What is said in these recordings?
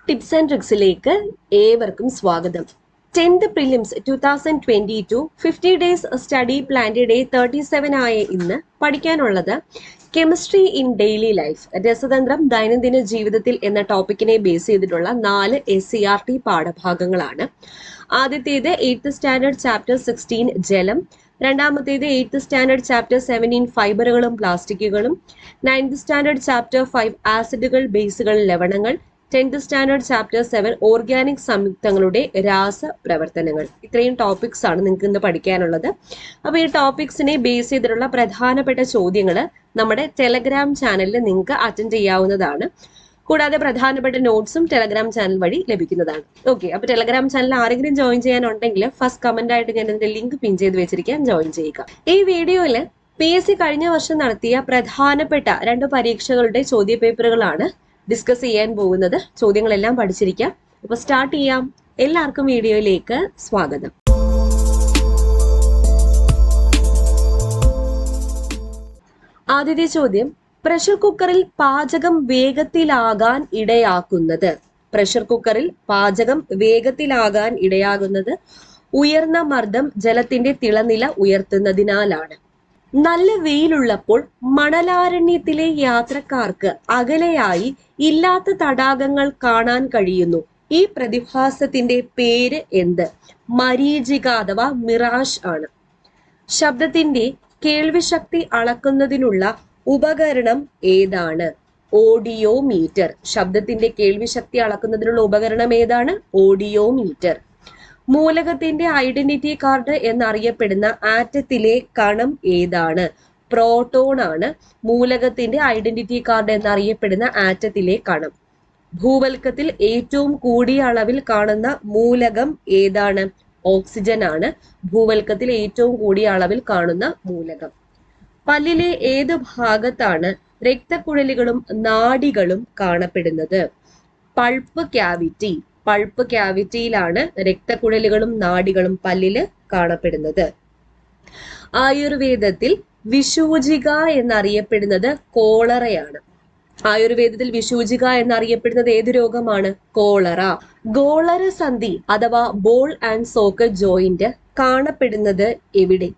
Tips and ട്രിക്സിലേക്ക് ഏവർക്കും സ്വാഗതം. 10th prelims 2022 50 days study പ്ലാന്റെ ഡേ 37 ആയ ഇന്ന് പഠിക്കാനുള്ളത് കെമിസ്ട്രി ഇൻ ഡെയിലി ലൈഫ്, രസതന്ത്രം ദൈനംദിന ജീവിതത്തിൽ എന്ന ടോപ്പിക്കിനെ ബേസ് ചെയ്തിട്ടുള്ള 4 SCERT പാഠഭാഗങ്ങളാണ്. ആദ്യത്തേത് 8th സ്റ്റാൻഡേർഡ് ചാപ്റ്റർ 16 ജലം, രണ്ടാമത്തേത് 8th standard chapter 17 ഫൈബറുകളും പ്ലാസ്റ്റിക്കുകളും, 9th standard chapter 5 ആസിഡുകൾ, ബേസുകൾ, ലവണങ്ങൾ, 10th സ്റ്റാൻഡേർഡ് ചാപ്റ്റർ 7 ഓർഗാനിക് സംയുക്തങ്ങളുടെ രാസപ്രവർത്തനങ്ങൾ. ഇത്രയും ടോപ്പിക്സ് ആണ് നിങ്ങൾക്ക് ഇന്ന് പഠിക്കാനുള്ളത്. അപ്പോൾ ഈ ടോപ്പിക്സിനെ ബേസ് ചെയ്തിട്ടുള്ള പ്രധാനപ്പെട്ട ചോദ്യങ്ങൾ നമ്മുടെ ടെലഗ്രാം ചാനലിൽ നിങ്ങൾക്ക് അറ്റൻഡ് ചെയ്യാവുന്നതാണ്. കൂടാതെ പ്രധാനപ്പെട്ട നോട്ട്സും ടെലഗ്രാം ചാനൽ വഴി ലഭിക്കുന്നതാണ്. ഓക്കെ, അപ്പോൾ ടെലഗ്രാം ചാനൽ ആരെങ്കിലും ജോയിൻ ചെയ്യാനുണ്ടെങ്കിൽ ഫസ്റ്റ് കമന്റ് ആയിട്ട് ഞാൻ ഇതിന്റെ ലിങ്ക് പിൻ ചെയ്ത് വെച്ചിരിക്കാൻ ജോയിൻ ചെയ്യുക. ഈ വീഡിയോയിൽ PSC കഴിഞ്ഞ വർഷം നടത്തിയ പ്രധാനപ്പെട്ട 2 പരീക്ഷകളുടെ ചോദ്യപേപ്പറുകളാണ് ഡിസ്കസ് ചെയ്യാൻ പോകുന്നത്. ചോദ്യങ്ങളെല്ലാം പഠിച്ചിരിക്കാം. അപ്പൊ സ്റ്റാർട്ട് ചെയ്യാം. എല്ലാവർക്കും വീഡിയോയിലേക്ക് സ്വാഗതം. ആദ്യത്തെ ചോദ്യം, പ്രഷർ കുക്കറിൽ പാചകം വേഗത്തിലാകാൻ ഇടയാക്കുന്നത്. പ്രഷർ കുക്കറിൽ പാചകം വേഗത്തിലാകാൻ ഇടയാകുന്നത് ഉയർന്ന മർദ്ദം ജലത്തിന്റെ തിളനില ഉയർത്തുന്നതിനാലാണ്. നല്ല വെയിലുള്ളപ്പോൾ മണലാരണ്യത്തിലെ യാത്രക്കാർക്ക് അകലെയായി ഇല്ലാത്ത തടാകങ്ങൾ കാണാൻ കഴിയുന്നു. ഈ പ്രതിഭാസത്തിന്റെ പേര് എന്ത്? മരീചിക അഥവാ മിറാഷ് ആണ്. ശബ്ദത്തിന്റെ കേൾവിശക്തി അളക്കുന്നതിനുള്ള ഉപകരണം ഏതാണ്? ഓഡിയോമീറ്റർ. ശബ്ദത്തിന്റെ കേൾവിശക്തി അളക്കുന്നതിനുള്ള ഉപകരണം ഏതാണ്? ഓഡിയോമീറ്റർ. മൂലകത്തിന്റെ ഐഡന്റിറ്റി കാർഡ് എന്നറിയപ്പെടുന്ന ആറ്റത്തിലെ കണം ഏതാണ്? പ്രോട്ടോൺ ആണ് മൂലകത്തിന്റെ ഐഡന്റിറ്റി കാർഡ് എന്നറിയപ്പെടുന്ന ആറ്റത്തിലെ കണം. ഭൂവൽക്കത്തിൽ ഏറ്റവും കൂടിയ അളവിൽ കാണുന്ന മൂലകം ഏതാണ്? ഓക്സിജൻ ആണ് ഭൂവൽക്കത്തിൽ ഏറ്റവും കൂടിയ അളവിൽ കാണുന്ന മൂലകം. പല്ലിലെ ഏത് ഭാഗത്താണ് രക്തക്കുഴലുകളും നാഡികളും കാണപ്പെടുന്നത്? Pulp cavity. പൾപ്പ് ക്യാവിറ്റിയിലാണ് രക്തക്കുഴലുകളും നാഡികളും പല്ലില് കാണപ്പെടുന്നത്. ആയുർവേദത്തിൽ വിശൂചിക എന്നറിയപ്പെടുന്നത് കോളറയാണ്. ആയുർവേദത്തിൽ വിശൂചിക എന്നറിയപ്പെടുന്നത് ഏത് രോഗമാണ്? കോളറ. ഗോളര സന്ധി അഥവാ ബോൾ ആൻഡ് സോക്കറ്റ് ജോയിന്റ് കാണപ്പെടുന്നത് എവിടെ?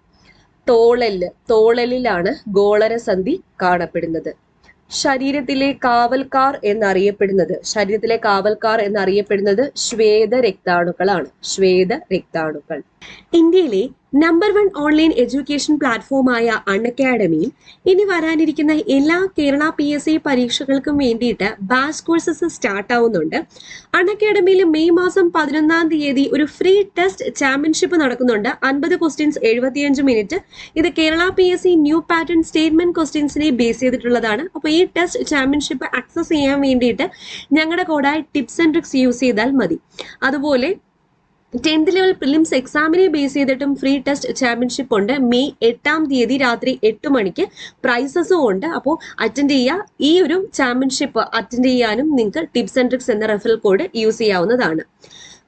തോളലിലാണ് ഗോളര സന്ധി കാണപ്പെടുന്നത്. ശരീരത്തിലെ കാവൽക്കാർ എന്നറിയപ്പെടുന്നത് ശ്വേത രക്താണുക്കളാണ്. ശ്വേത രക്താണുക്കൾ. ഇന്ത്യയിലെ നമ്പർ 1 ഓൺലൈൻ എഡ്യൂക്കേഷൻ പ്ലാറ്റ്ഫോമായ അൺഅക്കാഡമിയിൽ ഇനി വരാനിരിക്കുന്ന എല്ലാ കേരള PSC പരീക്ഷകൾക്കും വേണ്ടിയിട്ട് ബാച്ച് കോഴ്സസ് സ്റ്റാർട്ട് ആവുന്നുണ്ട്. അൺഅക്കാഡമിയിൽ മെയ് മാസം 11-ാം തീയതി ഒരു ഫ്രീ ടെസ്റ്റ് ചാമ്പ്യൻഷിപ്പ് നടക്കുന്നുണ്ട്. 50 ക്വസ്റ്റ്യൻസ് 75 മിനിറ്റ്. ഇത് Kerala PSC new pattern statement ക്വസ്റ്റ്യൻസിനെ ബേസ് ചെയ്തിട്ടുള്ളതാണ്. അപ്പോൾ ഈ ടെസ്റ്റ് ചാമ്പ്യൻഷിപ്പ് ആക്സസ് ചെയ്യാൻ വേണ്ടിയിട്ട് ഞങ്ങളുടെ കോഡായ ടിപ്സ് ആൻഡ് ട്രിക്സ് യൂസ് ചെയ്താൽ മതി. അതുപോലെ 10th ലെവൽ പ്രിലിംസ് എക്സാമിനെ ബേസ് ചെയ്തിട്ടും ഫ്രീ ടെസ്റ്റ് ചാമ്പ്യൻഷിപ്പ് ഉണ്ട്. മെയ് 8-ാം തീയതി രാത്രി 8 മണിക്ക് പ്രൈസസും ഉണ്ട്. അപ്പോൾ അറ്റൻഡ് ചെയ്യുക. ഈ ഒരു ചാമ്പ്യൻഷിപ്പ് അറ്റൻഡ് ചെയ്യാനും നിങ്ങൾക്ക് ടിപ്സ് ആൻഡ് ട്രിക്സ് എന്ന റെഫറൽ കോഡ് യൂസ് ചെയ്യാവുന്നതാണ്.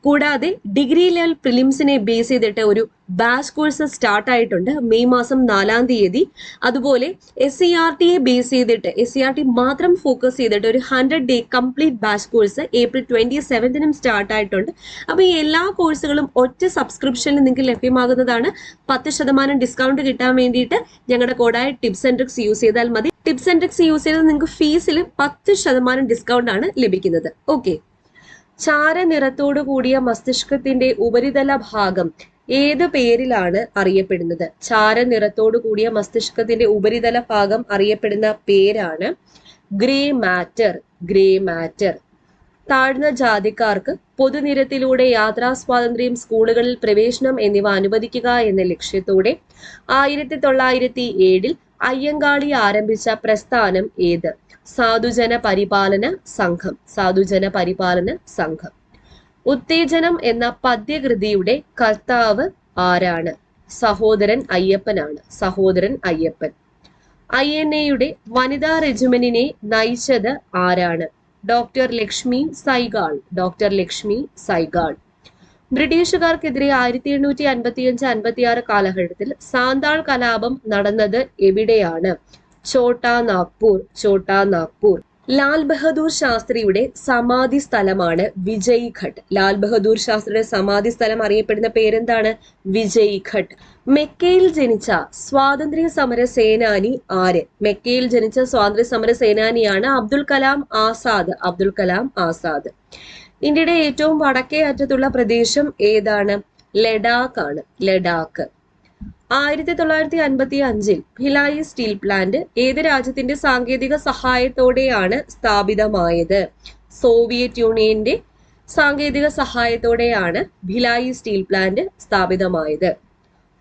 കൂടാതെ ഡിഗ്രി ലെവൽ പ്രിലിംസിനെ ബേസ് ചെയ്തിട്ട് ഒരു ബാച്ച് കോഴ്സ് സ്റ്റാർട്ട് ആയിട്ടുണ്ട് മെയ് മാസം 4-ാം തീയതി. അതുപോലെ SCERTയെ ബേസ് ചെയ്തിട്ട് SCERT മാത്രം ഫോക്കസ് ചെയ്തിട്ട് ഒരു 100 day complete batch course April 27-നും സ്റ്റാർട്ട് ആയിട്ടുണ്ട്. അപ്പോൾ ഈ എല്ലാ കോഴ്സുകളും ഒറ്റ സബ്സ്ക്രിപ്ഷനിൽ നിങ്ങൾക്ക് ലഭ്യമാകുന്നതാണ്. 10% ഡിസ്കൗണ്ട് കിട്ടാൻ വേണ്ടിയിട്ട് ഞങ്ങളുടെ കോഡായ ടിപ്സ് ആൻഡ് ട്രിക്സ് യൂസ് ചെയ്താൽ മതി. ടിപ്സ് ആൻഡ് ട്രിക്സ് യൂസ് ചെയ്താൽ നിങ്ങൾക്ക് ഫീസിൽ 10% ഡിസ്കൗണ്ട് ആണ് ലഭിക്കുന്നത്. ഓക്കെ, ചാരനിറത്തോടു കൂടിയ മസ്തിഷ്കത്തിന്റെ ഉപരിതല ഭാഗം ഏത് പേരിലാണ് അറിയപ്പെടുന്നത്? ചാരനിറത്തോടു കൂടിയ മസ്തിഷ്കത്തിന്റെ ഉപരിതല ഭാഗം അറിയപ്പെടുന്ന പേരാണ് ഗ്രേ മാറ്റർ. Grey matter. താഴ്ന്ന ജാതിക്കാർക്ക് പൊതുനിരത്തിലൂടെ യാത്രാ സ്വാതന്ത്ര്യം, സ്കൂളുകളിൽ പ്രവേശനം എന്നിവ അനുവദിക്കുക എന്ന ലക്ഷ്യത്തോടെ 1907 അയ്യങ്കാളി ആരംഭിച്ച പ്രസ്ഥാനം ഏത്? സാധുജന പരിപാലന സംഘം. സാധുജന പരിപാലന സംഘം. ഉത്തേജനം എന്ന പദ്യകൃതിയുടെ കർത്താവ് ആരാണ്? സഹോദരൻ അയ്യപ്പനാണ്. സഹോദരൻ അയ്യപ്പൻ. INAയുടെ വനിതാ റെജിമെന്റിനെ നയിച്ചത് ആരാണ്? ഡോക്ടർ ലക്ഷ്മി സൈഗാൾ. ഡോക്ടർ ലക്ഷ്മി സൈഗാൾ. ബ്രിട്ടീഷുകാർക്കെതിരെ 1855-56 കാലഘട്ടത്തിൽ സാന്താൾ കലാപം നടന്നത് എവിടെയാണ്? ഛോട്ടാ നാഗ്പൂർ. ഛോട്ടാ നാഗ്പൂർ. ലാൽ ബഹദൂർ ശാസ്ത്രിയുടെ സമാധി സ്ഥലമാണ് വിജയ്ഘട്ട്. ലാൽ ബഹദൂർ ശാസ്ത്രിയുടെ സമാധി സ്ഥലം അറിയപ്പെടുന്ന പേരെന്താണ്? വിജയ്ഘട്ട്. മെക്കയിൽ ജനിച്ച സ്വാതന്ത്ര്യ സമര സേനാനി ആര്? മെക്കയിൽ ജനിച്ച സ്വാതന്ത്ര്യ സമര സേനാനിയാണ് അബ്ദുൽ കലാം ആസാദ്. അബ്ദുൽ കലാം ആസാദ്. ഇന്ത്യയുടെ ഏറ്റവും വടക്കേ അറ്റത്തുള്ള പ്രദേശം ഏതാണ്? ലഡാക്ക് ആണ്. ലഡാക്ക്. 1955 ഭിലായി സ്റ്റീൽ പ്ലാന്റ് ഏത് രാജ്യത്തിന്റെ സാങ്കേതിക സഹായത്തോടെയാണ് സ്ഥാപിതമായത്? സോവിയറ്റ് യൂണിയന്റെ സാങ്കേതിക സഹായത്തോടെയാണ് ഭിലായി സ്റ്റീൽ പ്ലാന്റ് സ്ഥാപിതമായത്.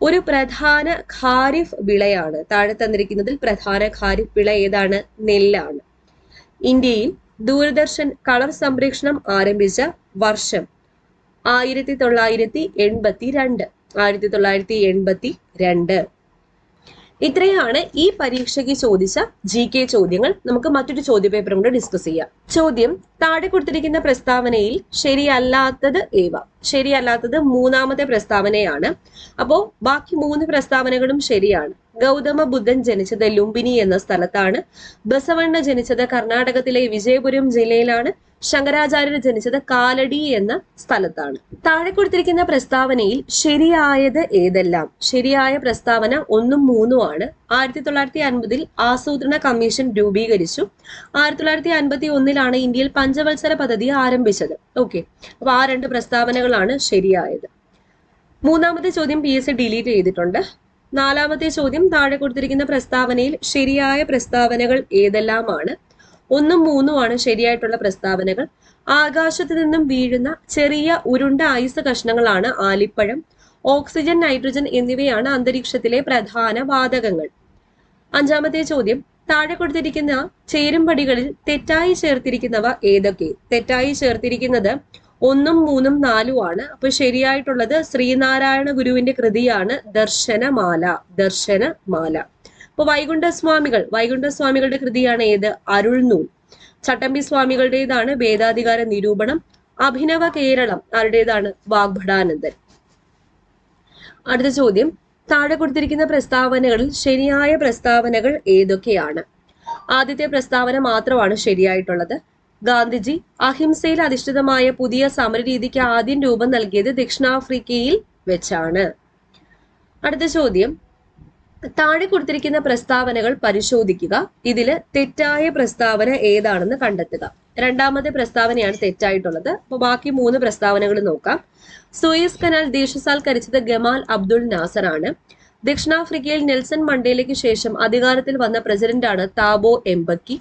ഒരു പ്രധാന ഖാരിഫ് വിളയാണ്. താഴെ തന്നിരിക്കുന്നതിൽ പ്രധാന ഖാരിഫ് വിള ഏതാണ്? നെല്ലാണ്. ഇന്ത്യയിൽ ദൂരദർശൻ കളർ സംപ്രേഷണം ആരംഭിച്ച വർഷം 1982. 1982. ഇത്രയാണ് ഈ പരീക്ഷയ്ക്ക് ചോദിച്ച GK ചോദ്യങ്ങൾ. നമുക്ക് മറ്റൊരു ചോദ്യപേപ്പറും കൂടെ ഡിസ്കസ് ചെയ്യാം. ചോദ്യം: താഴെ കൊടുത്തിരിക്കുന്ന പ്രസ്താവനയിൽ ശരിയല്ലാത്തത് ഏവ? ശരിയല്ലാത്തത് മൂന്നാമത്തെ പ്രസ്താവനയാണ്. അപ്പോ ബാക്കി 3 പ്രസ്താവനകളും ശരിയാണ്. ഗൗതമ ബുദ്ധൻ ജനിച്ചത് ലുംബിനി എന്ന സ്ഥലത്താണ്. ബസവണ്ണ ജനിച്ചത് കർണാടകത്തിലെ വിജയപുരം ജില്ലയിലാണ്. ശങ്കരാചാര്യർ ജനിച്ചത് കാലടി എന്ന സ്ഥലത്താണ്. താഴെ കൊടുത്തിരിക്കുന്ന പ്രസ്താവനയിൽ ശരിയായത് ഏതെല്ലാം? ശരിയായ പ്രസ്താവന 1ഉം 3ഉം ആണ്. 1950 ആസൂത്രണ കമ്മീഷൻ രൂപീകരിച്ചു. 1951 ഇന്ത്യയിൽ പഞ്ചവത്സര പദ്ധതി ആരംഭിച്ചത്. ഓക്കെ, അപ്പൊ ആ 2 പ്രസ്താവനകളാണ് ശരിയായത്. മൂന്നാമത്തെ ചോദ്യം PSC ഡിലീറ്റ് ചെയ്തിട്ടുണ്ട്. 4ാമത്തെ ചോദ്യം: താഴെ കൊടുത്തിരിക്കുന്ന പ്രസ്താവനയിൽ ശരിയായ പ്രസ്താവനകൾ ഏതെല്ലാമാണ്? 1ഉം 3ഉം ആണ് ശരിയായിട്ടുള്ള പ്രസ്താവനകൾ. ആകാശത്ത് നിന്നും വീഴുന്ന ചെറിയ ഉരുണ്ട ഐസ് കഷ്ണങ്ങളാണ് ആലിപ്പഴം. ഓക്സിജൻ, നൈട്രജൻ എന്നിവയാണ് അന്തരീക്ഷത്തിലെ പ്രധാന വാതകങ്ങൾ. 5ാമത്തെ ചോദ്യം: താഴെ കൊടുത്തിരിക്കുന്ന ചേരുംപടികളിൽ തെറ്റായി ചേർത്തിരിക്കുന്നവ ഏതൊക്കെ? തെറ്റായി ചേർത്തിരിക്കുന്നത് 1ഉം 3ഉം 4ഉം ആണ്. അപ്പൊ ശരിയായിട്ടുള്ളത് ശ്രീനാരായണ ഗുരുവിന്റെ കൃതിയാണ് ദർശനമാല. ദർശനമാല. അപ്പൊ വൈകുണ്ഠസ്വാമികളുടെ കൃതിയാണ് ഏത്? അരുൾനൂൽ. ചട്ടമ്പി സ്വാമികളുടേതാണ് വേദാധികാര നിരൂപണം. അഭിനവ കേരളം ആരുടേതാണ്? വാഗ്ഭടാനന്ദൻ. അടുത്ത ചോദ്യം: താഴെ കൊടുത്തിരിക്കുന്ന പ്രസ്താവനകളിൽ ശരിയായ പ്രസ്താവനകൾ ഏതൊക്കെയാണ്? ആദ്യത്തെ പ്രസ്താവന മാത്രമാണ് ശരിയായിട്ടുള്ളത്. ഗാന്ധിജി അഹിംസയിൽ അധിഷ്ഠിതമായ പുതിയ സമരരീതിക്ക് ആദ്യം രൂപം നൽകിയത് ദക്ഷിണാഫ്രിക്കയിൽ വെച്ചാണ്. അടുത്ത ചോദ്യം: താഴെ കൊടുത്തിരിക്കുന്ന പ്രസ്താവനകൾ പരിശോധിക്കുക. ഇതില് തെറ്റായ പ്രസ്താവന ഏതാണെന്ന് കണ്ടെത്തുക. 2ാമത്തെ പ്രസ്താവനയാണ് തെറ്റായിട്ടുള്ളത്. അപ്പൊ ബാക്കി 3 പ്രസ്താവനകൾ നോക്കാം. സൂയസ് കനാൽ ദേശസാൽക്കരിച്ചത് ഗമാൽ അബ്ദുൾ നാസർ ആണ്. ദക്ഷിണാഫ്രിക്കയിൽ നെൽസൺ മണ്ടേലയ്ക്ക് ശേഷം അധികാരത്തിൽ വന്ന പ്രസിഡന്റാണ് താബോ എംബക്കി.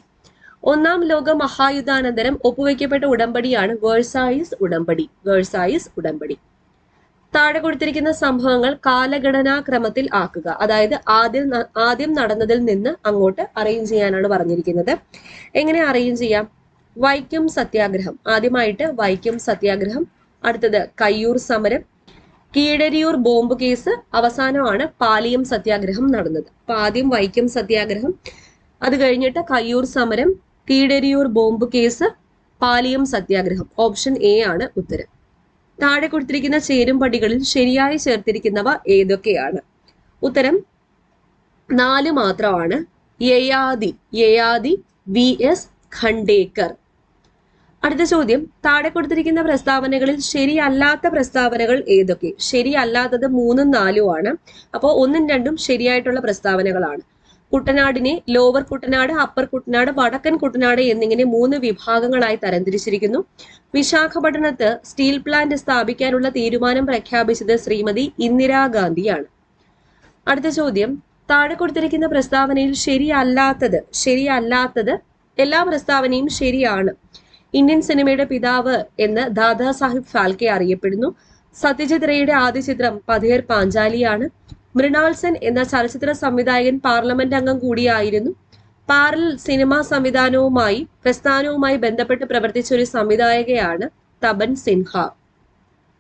1ാം ലോക മഹായുദ്ധാനന്തരം ഒപ്പുവെക്കപ്പെട്ട ഉടമ്പടിയാണ് വേഴ്സായിസ് ഉടമ്പടി. വേഴ്സായിസ് ഉടമ്പടി. താഴെ കൊടുത്തിരിക്കുന്ന സംഭവങ്ങൾ കാലഗണനാക്രമത്തിൽ ആക്കുക. അതായത് ആദ്യം നടന്നതിൽ നിന്ന് അങ്ങോട്ട് അറേഞ്ച് ചെയ്യാനാണ് പറഞ്ഞിരിക്കുന്നത്. എങ്ങനെ അറേഞ്ച് ചെയ്യാം? വൈക്കം സത്യാഗ്രഹം. ആദ്യമായിട്ട് വൈക്കം സത്യാഗ്രഹം. അടുത്തത് കയ്യൂർ സമരം, കീഴരിയൂർ ബോംബ് കേസ്, അവസാനമാണ് പാലിയം സത്യാഗ്രഹം നടന്നത്. അപ്പൊ ആദ്യം വൈക്കം സത്യാഗ്രഹം, അത് കഴിഞ്ഞിട്ട് കയ്യൂർ സമരം, കീഴരിയൂർ ബോംബ് കേസ്, പാലിയം സത്യാഗ്രഹം. ഓപ്ഷൻ A ആണ് ഉത്തരം. താഴെ കൊടുത്തിരിക്കുന്ന ചേരുംപടികളിൽ ശരിയായി ചേർത്തിരിക്കുന്നവ ഏതൊക്കെയാണ്? ഉത്തരം 4 മാത്രമാണ്. യയാതി VS ഖണ്ടേക്കർ. അടുത്ത ചോദ്യം: താഴെ കൊടുത്തിരിക്കുന്ന പ്രസ്താവനകളിൽ ശരിയല്ലാത്ത പ്രസ്താവനകൾ ഏതൊക്കെ? ശരിയല്ലാത്തത് 3ഉം 4ഉം ആണ്. അപ്പോൾ 1ഉം 2ഉം ശരിയായിട്ടുള്ള പ്രസ്താവനകളാണ്. കുട്ടനാടിനെ ലോവർ കുട്ടനാട്, അപ്പർ കുട്ടനാട്, വടക്കൻ കുട്ടനാട് എന്നിങ്ങനെ 3 വിഭാഗങ്ങളായി തരംതിരിച്ചിരിക്കുന്നു. വിശാഖപട്ടണത്ത് സ്റ്റീൽ പ്ലാന്റ് സ്ഥാപിക്കാനുള്ള തീരുമാനം പ്രഖ്യാപിച്ചത് ശ്രീമതി ഇന്ദിരാഗാന്ധിയാണ്. അടുത്ത ചോദ്യം: താഴെ കൊടുത്തിരിക്കുന്ന പ്രസ്താവനയിൽ ശരിയല്ലാത്തത് എല്ലാ പ്രസ്താവനയും ശരിയാണ്. ഇന്ത്യൻ സിനിമയുടെ പിതാവ് എന്ന് ദാദാ സാഹിബ് ഫാൽക്കെ അറിയപ്പെടുന്നു. സത്യജിത് റേയുടെ ആദ്യ ചിത്രം പഥേർ പാഞ്ചാലിയാണ്. മൃണാൾ സെൻ എന്ന ചലച്ചിത്ര സംവിധായകൻ പാർലമെന്റ് അംഗം കൂടിയായിരുന്നു. പാരൽ സിനിമാ പ്രസ്ഥാനവുമായി ബന്ധപ്പെട്ട് പ്രവർത്തിച്ച ഒരു സംവിധായകയാണ് തപൻ സിൻഹ.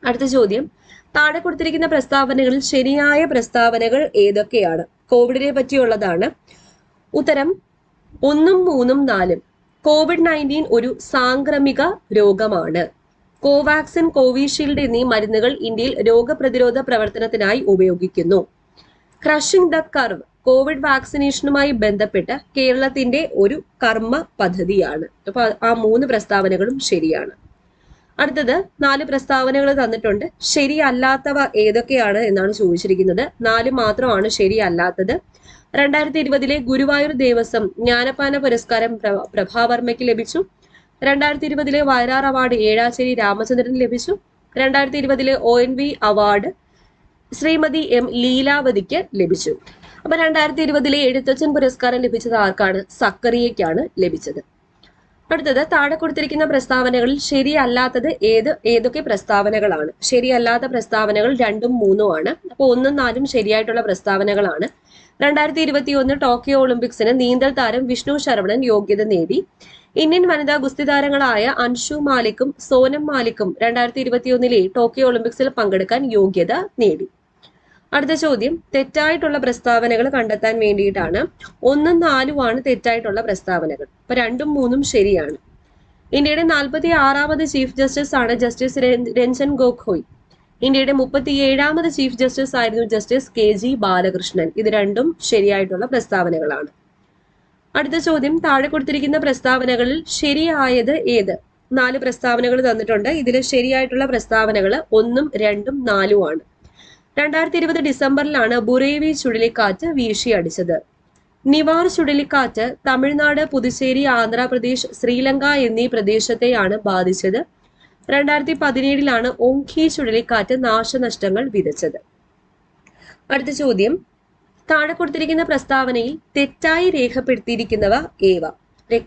അടുത്ത ചോദ്യം: താഴെ കൊടുത്തിരിക്കുന്ന പ്രസ്താവനകളിൽ ശരിയായ പ്രസ്താവനകൾ ഏതൊക്കെയാണ്? കോവിഡിനെ പറ്റിയുള്ളതാണ്. ഉത്തരം 1ഉം 3ഉം 4ഉം. COVID-19 ഒരു സാംക്രമിക രോഗമാണ്. കോവാക്സിൻ, കോവിഷീൽഡ് എന്നീ മരുന്നുകൾ ഇന്ത്യയിൽ രോഗപ്രതിരോധ പ്രവർത്തനത്തിനായി ഉപയോഗിക്കുന്നു. ക്രഷിംഗ് ദ കർവ് കോവിഡ് വാക്സിനേഷനുമായി ബന്ധപ്പെട്ട് കേരളത്തിന്റെ ഒരു കർമ്മ പദ്ധതിയാണ്. അപ്പൊ ആ 3 പ്രസ്താവനകളും ശരിയാണ്. അടുത്തത് 4 പ്രസ്താവനകൾ തന്നിട്ടുണ്ട്. ശരിയല്ലാത്തവ ഏതൊക്കെയാണ് എന്നാണ് ചോദിച്ചിരിക്കുന്നത്. 4 മാത്രമാണ് ശരിയല്ലാത്തത്. 2020 ഗുരുവായൂർ ദേവസ്വം ജ്ഞാനപ്പാന പുരസ്കാരം പ്രഭാവർമ്മയ്ക്ക് ലഭിച്ചു. 2020 വയലാർ അവാർഡ് ഏഴാശ്ശേരി രാമചന്ദ്രന് ലഭിച്ചു. 2020 ONV അവാർഡ് ശ്രീമതി M ലീലാവതിക്ക് ലഭിച്ചു. അപ്പൊ 2020 എഴുത്തച്ഛൻ പുരസ്കാരം ലഭിച്ചത് ആർക്കാണ്? സക്കറിയയ്ക്കാണ് ലഭിച്ചത്. അടുത്തത് താഴെ കൊടുത്തിരിക്കുന്ന പ്രസ്താവനകളിൽ ശരിയല്ലാത്തത് ഏതൊക്കെ പ്രസ്താവനകളാണ്? ശരിയല്ലാത്ത പ്രസ്താവനകൾ 2ഉം 3ഉം ആണ്. അപ്പൊ 1ഉം 4ഉം ശരിയായിട്ടുള്ള പ്രസ്താവനകളാണ്. 2021 ടോക്കിയോ ഒളിമ്പിക്സിന് നീന്തൽ താരം വിഷ്ണു ശരവണൻ യോഗ്യത നേടി. ഇന്ത്യൻ വനിതാ ഗുസ്തി താരങ്ങളായ അൻഷു മാലിക്കും സോനം മാലിക്കും 2021 ടോക്കിയോ ഒളിമ്പിക്സിൽ പങ്കെടുക്കാൻ യോഗ്യത നേടി. അടുത്ത ചോദ്യം തെറ്റായിട്ടുള്ള പ്രസ്താവനകൾ കണ്ടെത്താൻ വേണ്ടിയിട്ടാണ്. 1ഉം 4ഉമാണ് തെറ്റായിട്ടുള്ള പ്രസ്താവനകൾ. അപ്പൊ 2ഉം 3ഉം ശരിയാണ്. ഇന്ത്യയുടെ 46ാമത് ചീഫ് ജസ്റ്റിസ് ആണ് ജസ്റ്റിസ് രഞ്ജൻ ഗൊഗോയ്. ഇന്ത്യയുടെ 37ാമത് ചീഫ് ജസ്റ്റിസ് ആയിരുന്നു ജസ്റ്റിസ് KG ബാലകൃഷ്ണൻ. ഇത് 2ഉം ശരിയായിട്ടുള്ള പ്രസ്താവനകളാണ്. അടുത്ത ചോദ്യം താഴെ കൊടുത്തിരിക്കുന്ന പ്രസ്താവനകളിൽ ശരിയായത് ഏത്? 4 പ്രസ്താവനകൾ തന്നിട്ടുണ്ട്. ഇതിൽ ശരിയായിട്ടുള്ള പ്രസ്താവനകൾ 1ഉം 2ഉം 4ഉം ആണ്. 2020 ഡിസംബറിലാണ് ബുറേവി ചുഴലിക്കാറ്റ് വീശിയടിച്ചത്. നിവാർ ചുഴലിക്കാറ്റ് തമിഴ്നാട്, പുതുച്ചേരി, ആന്ധ്രാപ്രദേശ്, ശ്രീലങ്ക എന്നീ പ്രദേശത്തെയാണ് ബാധിച്ചത്. 2017 ഓഖി ചുഴലിക്കാറ്റ് നാശനഷ്ടങ്ങൾ വിതച്ചത്. അടുത്ത ചോദ്യം താഴെ കൊടുത്തിരിക്കുന്ന പ്രസ്താവനയിൽ തെറ്റായി രേഖപ്പെടുത്തിയിരിക്കുന്നവ ഏവ?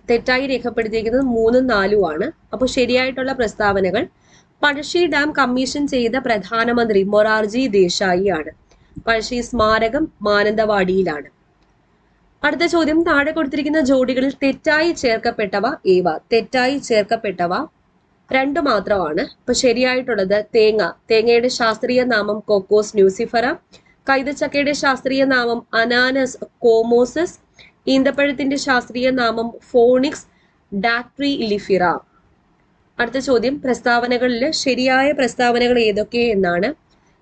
തെറ്റായി രേഖപ്പെടുത്തിയിരിക്കുന്നത് 3ഉം 4ഉം ആണ്. അപ്പോൾ ശരിയായിട്ടുള്ള പ്രസ്താവനകൾ പഴശ്ശി ഡാം കമ്മീഷൻ ചെയ്ത പ്രധാനമന്ത്രി മൊറാർജി ദേശായി ആണ്. പഴശ്ശി സ്മാരകം മാനന്തവാടിയിലാണ്. അടുത്ത ചോദ്യം താഴെ കൊടുത്തിരിക്കുന്ന ജോഡികളിൽ തെറ്റായി ചേർക്കപ്പെട്ടവ ഏവ? തെറ്റായി ചേർക്കപ്പെട്ടവ 2 മാത്രമാണ്. അപ്പൊ ശരിയായിട്ടുള്ളത് തേങ്ങയുടെ ശാസ്ത്രീയ നാമം കോക്കോസ് ന്യൂസിഫറ, കൈതച്ചക്കയുടെ ശാസ്ത്രീയ നാമം അനാനസ് കോമോസസ്, ഈന്തപ്പഴത്തിന്റെ ശാസ്ത്രീയ നാമം ഫോണിക്സ് ഡാക്ട്രി ലിഫിറ. അടുത്ത ചോദ്യം പ്രസ്താവനകളിൽ ശരിയായ പ്രസ്താവനകൾ ഏതൊക്കെ എന്നാണ്.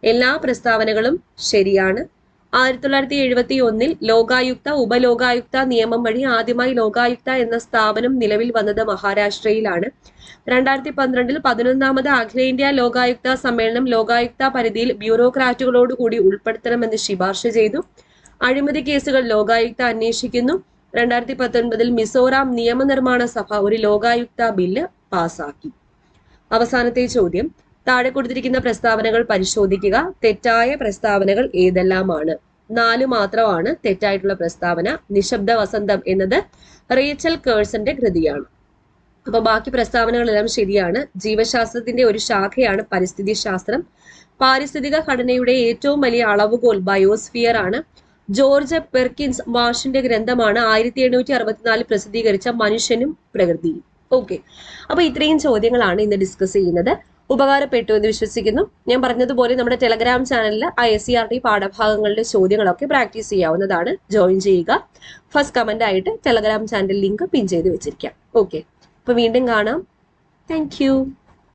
എല്ലാ പ്രസ്താവനകളും ശരിയാണ്. 1971 ലോകായുക്ത ഉപലോകായുക്ത നിയമം വഴി ആദ്യമായി ലോകായുക്ത എന്ന സ്ഥാപനം നിലവിൽ വന്നത് മഹാരാഷ്ട്രയിലാണ്. 2012 11ാമത് അഖിലേന്ത്യാ ലോകായുക്ത സമ്മേളനം ലോകായുക്ത പരിധിയിൽ ബ്യൂറോക്രാറ്റുകളോടുകൂടി ഉൾപ്പെടുത്തണമെന്ന് ശുപാർശ ചെയ്തു. അഴിമതി കേസുകൾ ലോകായുക്ത അന്വേഷിക്കുന്നു. 2019 മിസോറാം നിയമനിർമ്മാണ സഭ ഒരു ലോകായുക്ത ബില്ല് പാസാക്കി. അവസാനത്തെ ചോദ്യം താഴെ കൊടുത്തിരിക്കുന്ന പ്രസ്താവനകൾ പരിശോധിക്കുക. തെറ്റായ പ്രസ്താവനകൾ ഏതെല്ലാമാണ്? 4 മാത്രമാണ് തെറ്റായിട്ടുള്ള പ്രസ്താവന. നിശബ്ദ വസന്തം എന്നത് റേച്ചൽ കേഴ്സന്റെ കൃതിയാണ്. അപ്പൊ ബാക്കി പ്രസ്താവനകളെല്ലാം ശരിയാണ്. ജീവശാസ്ത്രത്തിന്റെ ഒരു ശാഖയാണ് പരിസ്ഥിതി ശാസ്ത്രം. പാരിസ്ഥിതിക ഘടനയുടെ ഏറ്റവും വലിയ അളവുകോൽ ബയോസ്ഫിയർ ആണ്. ജോർജ് പെർക്കിൻസ് മാഷിന്റെ ഗ്രന്ഥമാണ് 1864 പ്രസിദ്ധീകരിച്ച മനുഷ്യനും പ്രകൃതിയും. ഓക്കെ, അപ്പൊ ഇത്രയും ചോദ്യങ്ങളാണ് ഇന്ന് ഡിസ്കസ് ചെയ്യുന്നത്. ഉപകാരപ്പെട്ടു എന്ന് വിശ്വസിക്കുന്നു. ഞാൻ പറഞ്ഞതുപോലെ നമ്മുടെ ടെലഗ്രാം ചാനലിൽ SCERT പാഠഭാഗങ്ങളുടെ ചോദ്യങ്ങളൊക്കെ പ്രാക്ടീസ് ചെയ്യാവുന്നതാണ്. ജോയിൻ ചെയ്യുക. ഫസ്റ്റ് കമന്റ് ആയിട്ട് ടെലഗ്രാം ചാനൽ ലിങ്ക് പിൻ ചെയ്ത് വെച്ചിരിക്കാം. ഓക്കെ, അപ്പൊ വീണ്ടും കാണാം. താങ്ക്